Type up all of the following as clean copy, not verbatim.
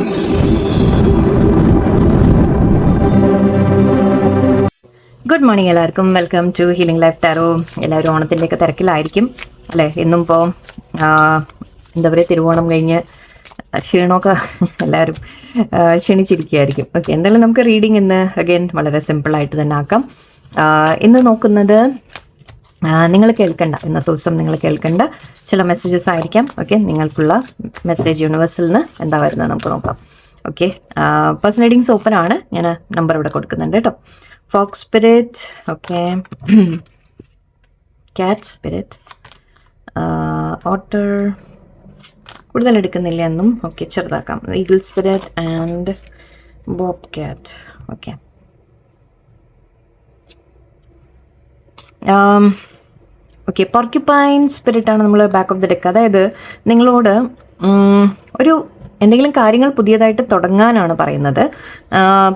Good morning എല്ലാവർക്കും. Welcome to healing life tarot. എല്ലാവരും ഓണത്തിൻ്റെയൊക്കെ തിരക്കിലായിരിക്കും അല്ലേ? ഇന്നും ഇപ്പോൾ എന്താ പറയുക, തിരുവോണം കഴിഞ്ഞ് ക്ഷീണമൊക്കെ എല്ലാവരും ക്ഷണിച്ചിരിക്കുകയായിരിക്കും. ഓക്കെ, എന്തായാലും നമുക്ക് റീഡിങ് ഇന്ന് അഗൈൻ വളരെ സിമ്പിളായിട്ട് തന്നെ ആക്കാം. ഇന്ന് നോക്കുന്നത് നിങ്ങൾ കേൾക്കേണ്ട, ഇന്നത്തെ ദിവസം നിങ്ങൾ കേൾക്കേണ്ട ചില മെസ്സേജസ് ആയിരിക്കാം. ഓക്കെ, നിങ്ങൾക്കുള്ള മെസ്സേജ് യൂണിവേഴ്സിൽ നിന്ന് എന്താ വരുന്നത് നമുക്ക് നോക്കാം. ഓക്കെ, പേഴ്സണൽ റീഡിങ്സ് ഓപ്പൺ ആണ്. ഞാൻ നമ്പർ ഇവിടെ കൊടുക്കുന്നുണ്ട് കേട്ടോ. Fox spirit, okay, cat spirit, otter കൂടുതൽ എടുക്കുന്നില്ല എന്നും. ഓക്കെ, ചെറുതാക്കാം. Eagle spirit and bobcat. Okay, okay, porcupine സ്പിരിറ്റാണ് നമ്മൾ ബാക്ക് ഓഫ് ദി ഡെക്ക്. അതായത് നിങ്ങളോട് ഒരു എന്തെങ്കിലും കാര്യങ്ങൾ പുതിയതായിട്ട് തുടങ്ങാനാണ് പറയുന്നത്.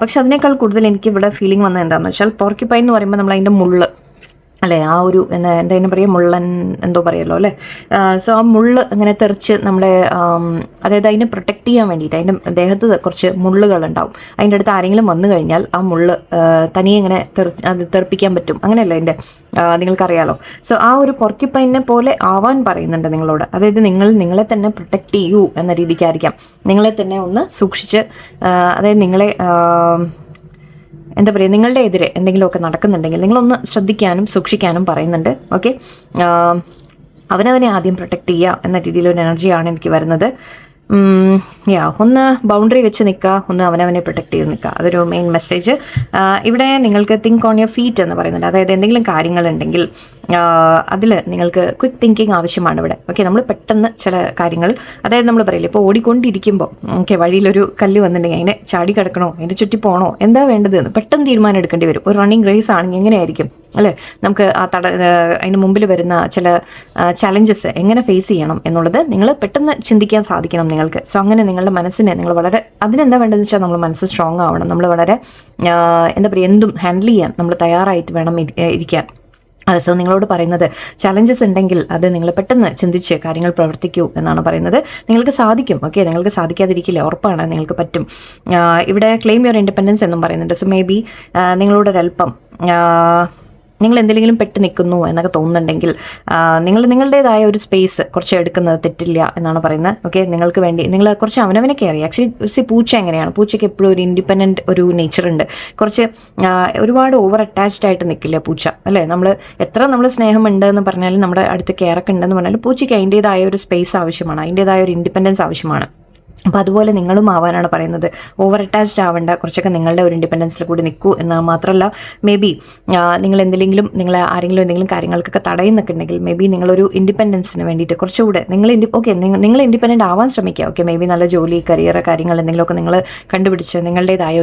പക്ഷെ അതിനേക്കാൾ കൂടുതൽ എനിക്ക് ഇവിടെ ഫീലിംഗ് വന്നത് എന്താണെന്ന് വെച്ചാൽ, പോർക്യുപൈൻ എന്ന് പറയുമ്പോൾ നമ്മൾ അതിൻ്റെ മുള്ള് അല്ലേ, ആ ഒരു എന്താ പറയുക, മുള്ളൻ എന്തോ പറയുമല്ലോ അല്ലേ. സോ ആ മുള്ള് അങ്ങനെ തെറിച്ച് നമ്മളെ, അതായത് അതിനെ പ്രൊട്ടക്റ്റ് ചെയ്യാൻ വേണ്ടിയിട്ട് അതിൻ്റെ ദേഹത്ത് കുറച്ച് മുള്ളുകളുണ്ടാവും. അതിൻ്റെ അടുത്ത് ആരെങ്കിലും വന്നു കഴിഞ്ഞാൽ ആ മുള്ള് തനിയെ ഇങ്ങനെ അത് തെറിപ്പിക്കാൻ പറ്റും, അങ്ങനെയല്ല അതിൻ്റെ, നിങ്ങൾക്കറിയാലോ. സോ ആ ഒരു പോർക്യുപൈനെ പോലെ ആവാൻ പറയുന്നുണ്ട് നിങ്ങളോട്. അതായത് നിങ്ങളെ തന്നെ പ്രൊട്ടക്റ്റ് ചെയ്യൂ എന്ന രീതിക്കായിരിക്കാം. നിങ്ങളെ തന്നെ ഒന്ന് സൂക്ഷിച്ച്, അതായത് നിങ്ങളെ എന്താ പറയുക, നിങ്ങളുടെ എതിരെ എന്തെങ്കിലുമൊക്കെ നടക്കുന്നുണ്ടെങ്കിൽ നിങ്ങളൊന്ന് ശ്രദ്ധിക്കാനും സൂക്ഷിക്കാനും പറയുന്നുണ്ട്. ഓക്കെ, അവനവനെ ആദ്യം പ്രൊട്ടക്റ്റ് ചെയ്യുക എന്ന രീതിയിലൊരു എനർജിയാണ് എനിക്ക് വരുന്നത്. ഒന്ന് ബൗണ്ടറി വെച്ച് നിൽക്കുക, ഒന്ന് അവനവനെ പ്രൊട്ടക്റ്റ് ചെയ്ത് നിൽക്കുക. അതൊരു മെയിൻ മെസ്സേജ്. ഇവിടെ നിങ്ങൾക്ക് തിങ്ക് ഓൺ യുവർ ഫീറ്റ് എന്ന് പറയുന്നുണ്ട്. അതായത് എന്തെങ്കിലും കാര്യങ്ങളുണ്ടെങ്കിൽ അതിൽ നിങ്ങൾക്ക് ക്വിക്ക് തിങ്കിങ് ആവശ്യമാണ് ഇവിടെ. ഓക്കെ, നമ്മൾ പെട്ടെന്ന് ചില കാര്യങ്ങൾ, അതായത് നമ്മൾ പറയില്ലേ, ഇപ്പോൾ ഓടിക്കൊണ്ടിരിക്കുമ്പോൾ ഓക്കെ വഴിയിലൊരു കല്ല് വന്നിട്ടുണ്ടെങ്കിൽ അതിനെ ചാടി കിടക്കണോ, അതിൻ്റെ ചുറ്റി പോകണോ, എന്താ വേണ്ടത് എന്ന് പെട്ടെന്ന് തീരുമാനം എടുക്കേണ്ടി വരും. ഒരു റണ്ണിങ് റേസ് ആണെങ്കിൽ എങ്ങനെയായിരിക്കും അല്ലേ? നമുക്ക് ആ അതിന് മുമ്പിൽ വരുന്ന ചില ചലഞ്ചസ് എങ്ങനെ ഫേസ് ചെയ്യണം എന്നുള്ളത് നിങ്ങൾ പെട്ടെന്ന് ചിന്തിക്കാൻ സാധിക്കണം നിങ്ങൾക്ക്. സോ അങ്ങനെ നിങ്ങളുടെ മനസ്സിനെ നിങ്ങൾ വളരെ, അതിനെന്താ വേണ്ടതെന്ന് വെച്ചാൽ നമ്മൾ മനസ്സ് സ്ട്രോങ് ആവണം. നമ്മൾ വളരെ എന്താ പറയുക, എന്തും ഹാൻഡിൽ ചെയ്യാൻ നമ്മൾ തയ്യാറായിട്ട് വേണം ഇരിക്കാൻ. സോ നിങ്ങളോട് പറയുന്നത്, ചലഞ്ചസ് ഉണ്ടെങ്കിൽ അത് നിങ്ങൾ പെട്ടെന്ന് ചിന്തിച്ച് കാര്യങ്ങൾ പ്രവർത്തിക്കൂ എന്നാണ് പറയുന്നത്. നിങ്ങൾക്ക് സാധിക്കും. ഓക്കെ, നിങ്ങൾക്ക് സാധിക്കാതിരിക്കില്ല, ഉറപ്പാണ്, നിങ്ങൾക്ക് പറ്റും. ഇവിടെ ക്ലെയിം യുവർ ഇൻഡിപെൻഡൻസ് എന്നും പറയുന്നുണ്ട്. സോ മേ ബി നിങ്ങളോടൊരൽപ്പം നിങ്ങൾ എന്തെങ്കിലും പെട്ട് നിൽക്കുന്നു എന്നൊക്കെ തോന്നുന്നുണ്ടെങ്കിൽ നിങ്ങളുടേതായ ഒരു സ്പേസ് കുറച്ച് എടുക്കുന്നത് തെറ്റില്ല എന്നാണ് പറയുന്നത്. ഓക്കെ, നിങ്ങൾക്ക് വേണ്ടി നിങ്ങൾ കുറച്ച് അവനവനെ കെയർ ചെയ്യുക. ആക്ച്വലി പൂച്ച എങ്ങനെയാണ്, പൂച്ചയ്ക്ക് എപ്പോഴും ഒരു ഇൻഡിപെൻഡൻറ്റ് ഒരു നേച്ചർ ഉണ്ട്. കുറച്ച് ഒരുപാട് ഓവർ അറ്റാച്ച്ഡ് ആയിട്ട് നിൽക്കില്ല പൂച്ച അല്ലേ. എത്ര നമ്മൾ സ്നേഹമുണ്ട് എന്ന് പറഞ്ഞാലും, നമ്മുടെ അടുത്ത് കെയറൊക്കെ ഉണ്ടെന്ന് പറഞ്ഞാലും, പൂച്ചയ്ക്ക് അതിൻ്റേതായ ഒരു സ്പേസ് ആവശ്യമാണ്, അതിൻ്റേതായ ഒരു ഇൻഡിപെൻഡൻസ് ആവശ്യമാണ്. അപ്പോൾ അതുപോലെ നിങ്ങളും ആവാനാണ് പറയുന്നത്. ഓവർ അറ്റാച്ച്ഡ് ആവേണ്ട, കുറച്ചൊക്കെ നിങ്ങളുടെ ഒരു ഇൻഡിപെൻഡൻസിൽ കൂടി നിൽക്കൂ എന്നാൽ മാത്രമല്ല, മേ ബി നിങ്ങൾ ആരെങ്കിലും എന്തെങ്കിലും കാര്യങ്ങൾക്കൊക്കെ തടയുന്നൊക്കെ ഉണ്ടെങ്കിൽ, മേ ബി നിങ്ങളൊരു ഇൻഡിപെൻഡൻസിന് വേണ്ടിയിട്ട് കുറച്ചുകൂടെ നിങ്ങൾ ഇൻഡിപെൻഡൻ്റ് ആവാൻ ശ്രമിക്കുക. ഓക്കെ, മേ ബി നല്ല ജോലി, കരിയർ, കാര്യങ്ങൾ എന്തെങ്കിലുമൊക്കെ നിങ്ങൾ കണ്ടുപിടിച്ച് നിങ്ങളുടേതായ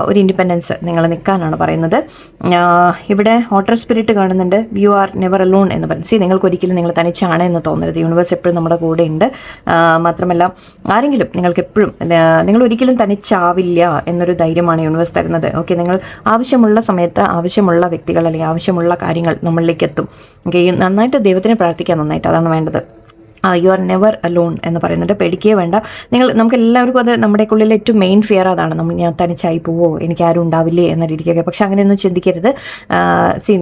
ഒരു ഇൻഡിപെൻഡൻസ് നിങ്ങൾ നിൽക്കാനാണ് പറയുന്നത്. ഇവിടെ വാട്ടർ സ്പിരിറ്റ് കാണുന്നുണ്ട്. യു ആർ നെവർ അലോൺ എന്ന് പറയുന്നത്. നിങ്ങൾക്ക് ഒരിക്കലും നിങ്ങൾ തനിച്ചാണ് എന്ന് തോന്നരുത്. യൂണിവേഴ്സ് എപ്പോഴും നമ്മുടെ കൂടെ ഉണ്ട്. മാത്രമല്ല ആരെങ്കിലും നിങ്ങൾക്ക് എപ്പോഴും, നിങ്ങൾ ഒരിക്കലും തനിച്ചാവില്ല എന്നൊരു ധൈര്യമാണ് യൂണിവേഴ്സ് തരുന്നത്. ഓക്കെ, നിങ്ങൾ ആവശ്യമുള്ള സമയത്ത് ആവശ്യമുള്ള വ്യക്തികൾ അല്ലെങ്കിൽ ആവശ്യമുള്ള കാര്യങ്ങൾ നമ്മളിലേക്ക് എത്തും. ഓക്കെ, നന്നായിട്ട് ദൈവത്തിനെ പ്രാർത്ഥിക്കാൻ, നന്നായിട്ട്, അതാണ് വേണ്ടത്. യു ആർ നെവർ അലോൺ എന്ന് പറയുന്നുണ്ട്. പേടിക്കുകയേ വേണ്ട. നമുക്ക് എല്ലാവർക്കും അത്, നമ്മുടെ ഉള്ളിൽ ഏറ്റവും മെയിൻ ഫിയർ അതാണ്, ഞാൻ തനിച്ചായി പോവോ, എനിക്ക് ആരും ഉണ്ടാവില്ലേ എന്ന രീതിക്കൊക്കെ. പക്ഷെ അങ്ങനെയൊന്നും ചിന്തിക്കരുത്.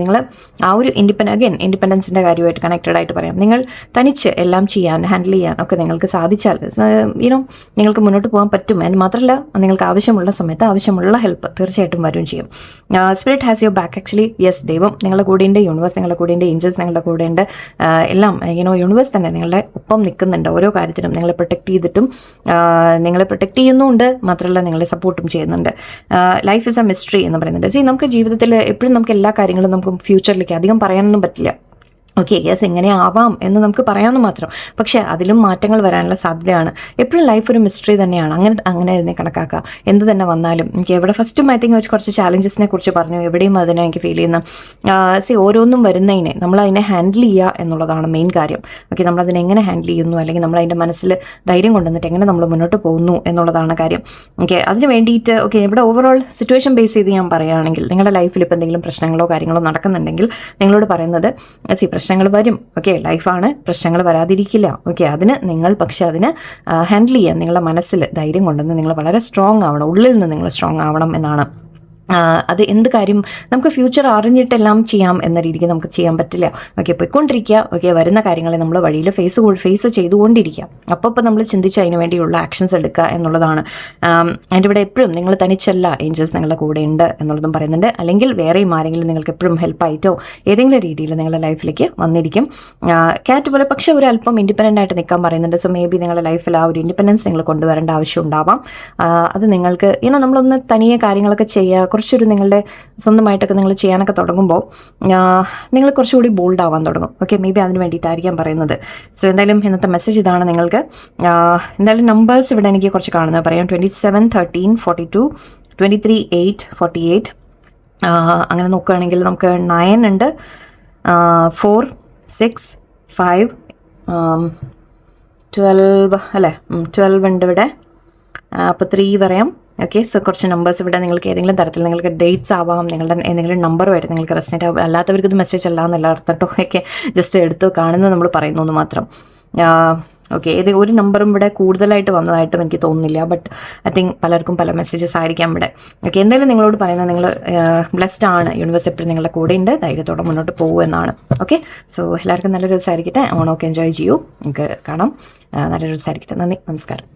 നിങ്ങൾ ആ ഒരു ഇൻഡിപെൻഡൻസിൻ്റെ കാര്യമായിട്ട് കണക്റ്റഡ് ആയിട്ട് പറയാം. നിങ്ങൾ തനിച്ച് എല്ലാം ചെയ്യാൻ, ഹാൻഡിൽ ചെയ്യാൻ ഒക്കെ നിങ്ങൾക്ക് സാധിച്ചാൽ നിങ്ങൾക്ക് മുന്നോട്ട് പോകാൻ പറ്റും. എന്ന് മാത്രമല്ല, നിങ്ങൾക്ക് ആവശ്യമുള്ള സമയത്ത് ആവശ്യമുള്ള ഹെൽപ്പ് തീർച്ചയായിട്ടും വരും ചെയ്യും. Spirit has your back. Actually yes, ദൈവം നിങ്ങളുടെ കൂടെയുണ്ട്, യൂണിവേഴ്സ് നിങ്ങളുടെ കൂടെയുണ്ട്, ഏഞ്ചൽസ് നിങ്ങളുടെ കൂടെയുണ്ട്. എല്ലാം യൂണിവേഴ്സ് തന്നെ നിങ്ങളുടെ ഒപ്പം നിൽക്കുന്നുണ്ട്. ഓരോ കാര്യത്തിനും നിങ്ങളെ പ്രൊട്ടക്റ്റ് ചെയ്തിട്ടും, നിങ്ങളെ പ്രൊട്ടക്റ്റ് ചെയ്യുന്നുമുണ്ട്, മാത്രമല്ല നിങ്ങളെ സപ്പോർട്ടും ചെയ്യുന്നുണ്ട്. ലൈഫ് ഇസ് എ മിസ്റ്ററി എന്ന് പറയുന്നുണ്ട്. നമുക്ക് ജീവിതത്തിൽ എപ്പോഴും നമുക്ക് എല്ലാ കാര്യങ്ങളും നമുക്ക് ഫ്യൂച്ചറിലേക്ക് അധികം പറയാനൊന്നും പറ്റില്ല. ഓക്കെ, യെസ്, എങ്ങനെ ആവാം എന്ന് നമുക്ക് പറയാമെന്ന് മാത്രം. പക്ഷേ അതിലും മാറ്റങ്ങൾ വരാനുള്ള സാധ്യതയാണ്. എപ്പോഴും ലൈഫ് ഒരു മിസ്റ്ററി തന്നെയാണ്. അങ്ങനെ അതിനെ കണക്കാക്കുക. എന്ത് തന്നെ വന്നാലും. എനിക്ക് എവിടെ ഫസ്റ്റും ഐ തിങ്ക് കുറച്ച് ചാലഞ്ചസിനെ കുറിച്ച് പറഞ്ഞു. എവിടെയും അതിനെ എനിക്ക് ഫീൽ ചെയ്യുന്ന ഓരോന്നും വരുന്നതിനെ നമ്മളതിനെ ഹാൻഡിൽ ചെയ്യുക എന്നുള്ളതാണ് മെയിൻ കാര്യം. ഓക്കെ, നമ്മളതിനെ എങ്ങനെ ഹാൻഡിൽ ചെയ്യുന്നു, അല്ലെങ്കിൽ നമ്മളതിൻ്റെ മനസ്സിൽ ധൈര്യം കൊണ്ടുവന്നിട്ട് എങ്ങനെ നമ്മൾ മുന്നോട്ട് പോകുന്നു എന്നുള്ളതാണ് കാര്യം. ഓക്കെ, അതിന് വേണ്ടിയിട്ട് ഇവിടെ ഓവറോൾ സിറ്റുവേഷൻ ബേസ് ചെയ്ത് ഞാൻ പറയുകയാണെങ്കിൽ, നിങ്ങളുടെ ലൈഫിൽ ഇപ്പോൾ എന്തെങ്കിലും പ്രശ്നങ്ങളോ കാര്യങ്ങളോ നടക്കുന്നുണ്ടെങ്കിൽ നിങ്ങളോട് പറയുന്നത്, പ്രശ്നങ്ങൾ വരും. ഓക്കെ, ലൈഫാണ്, പ്രശ്നങ്ങൾ വരാതിരിക്കില്ല. ഓക്കെ, അതിന് നിങ്ങൾ പക്ഷെ അതിന് ഹാൻഡിൽ ചെയ്യാൻ നിങ്ങളുടെ മനസ്സിൽ ധൈര്യം കൊണ്ടുവന്ന് നിങ്ങൾ വളരെ സ്ട്രോങ് ആവണം, ഉള്ളിൽ നിന്ന് നിങ്ങൾ സ്ട്രോങ് ആവണം എന്നാണ്. അത് എന്ത് കാര്യം നമുക്ക് ഫ്യൂച്ചർ അറിഞ്ഞിട്ടെല്ലാം ചെയ്യാം എന്ന രീതിക്ക് നമുക്ക് ചെയ്യാൻ പറ്റില്ല. ഓക്കെ, പോയിക്കൊണ്ടിരിക്കുക. ഓക്കെ, വരുന്ന കാര്യങ്ങളെ നമ്മൾ വഴിയിൽ ഫേസ് ചെയ്തുകൊണ്ടിരിക്കുക. അപ്പോൾ നമ്മൾ ചിന്തിച്ച് അതിന് വേണ്ടിയുള്ള ആക്ഷൻസ് എടുക്കുക എന്നുള്ളതാണ്. അതിൻ്റെ ഇവിടെ എപ്പോഴും നിങ്ങൾ തനിച്ചല്ല, ഏഞ്ചൽസ് നിങ്ങളുടെ കൂടെ ഉണ്ട് എന്നുള്ളതും പറയുന്നുണ്ട്. അല്ലെങ്കിൽ വേറെയും ആരെങ്കിലും നിങ്ങൾക്ക് എപ്പോഴും ഹെൽപ്പായിട്ടോ ഏതെങ്കിലും രീതിയിൽ നിങ്ങളുടെ ലൈഫിലേക്ക് വന്നിരിക്കും. ക്യാറ്റ് പോലെ പക്ഷേ ഒരു അല്പം ഇൻഡിപെൻഡൻ്റ് ആയിട്ട് നിൽക്കാൻ പറയുന്നുണ്ട്. സോ മേ ബി നിങ്ങളുടെ ലൈഫിൽ ആ ഒരു ഇൻഡിപെൻഡൻസ് നിങ്ങൾ കൊണ്ടുവരേണ്ട ആവശ്യം ഉണ്ടാവാം. അത് നിങ്ങൾക്ക് നമ്മളൊന്ന് തനിയെ കാര്യങ്ങളൊക്കെ ചെയ്യുക, കുറച്ചൊരു നിങ്ങളുടെ സ്വന്തമായിട്ടൊക്കെ നിങ്ങൾ ചെയ്യാനൊക്കെ തുടങ്ങുമ്പോൾ നിങ്ങൾ കുറച്ചുകൂടി ബോൾഡ് ആവാൻ തുടങ്ങും. ഓക്കെ, മേ ബി അതിന് വേണ്ടിയിട്ടായിരിക്കാം പറയുന്നത്. സോ എന്തായാലും ഇന്നത്തെ മെസ്സേജ് ഇതാണ് നിങ്ങൾക്ക്. എന്തായാലും നമ്പേഴ്സ് ഇവിടെ എനിക്ക് കുറച്ച് കാണുന്നത് പറയാം. 27, 13, 42, 23, 8, 48. അങ്ങനെ നോക്കുകയാണെങ്കിൽ നമുക്ക് 9 ഉണ്ട്, 4, 6, 5, 12 അല്ലേ, 12 ഉണ്ട് ഇവിടെ. അപ്പോൾ 3 പറയാം. ഓക്കെ, സോ കുറച്ച് നമ്പേഴ്സ് ഇവിടെ നിങ്ങൾക്ക് ഏതെങ്കിലും തരത്തിൽ നിങ്ങൾക്ക് ഡേറ്റ്സ് ആവാം, നിങ്ങളുടെ ഏതെങ്കിലും നമ്പറുമായിട്ട് നിങ്ങൾക്ക് റെസനേറ്റ് ആവും. അല്ലാത്തവർക്ക് ഇത് മെസ്സേജ് അല്ല എന്നല്ല അർത്ഥം കേട്ടോ. ഓക്കെ, ജസ്റ്റ് എടുത്ത് കാണുന്നത് നമ്മൾ പറയുന്നു എന്ന് മാത്രം. ഓക്കെ, ഒരു നമ്പറും ഇവിടെ കൂടുതലായിട്ട് വന്നതായിട്ടും എനിക്ക് തോന്നുന്നില്ല. ബട്ട് ഐ തിങ്ക് പലർക്കും പല മെസ്സേജസ് ആയിരിക്കാം ഇവിടെ. ഓക്കെ, എന്തായാലും നിങ്ങളോട് പറയുന്നത് നിങ്ങൾ ബ്ലെസ്ഡ് ആണ്, യൂണിവേഴ്സ് എപ്പോഴും നിങ്ങളുടെ കൂടെ ഉണ്ട്, ധൈര്യത്തോടെ മുന്നോട്ട് പോകുമെന്നാണ്. ഓക്കെ, സോ എല്ലാവർക്കും നല്ലൊരു ദിവസമായിരിക്കട്ടെ. ഓണമൊക്കെ എൻജോയ് ചെയ്യൂ. നമുക്ക് കാണാം. നല്ലൊരു ദിവസമായിരിക്കട്ടെ. നന്ദി, നമസ്കാരം.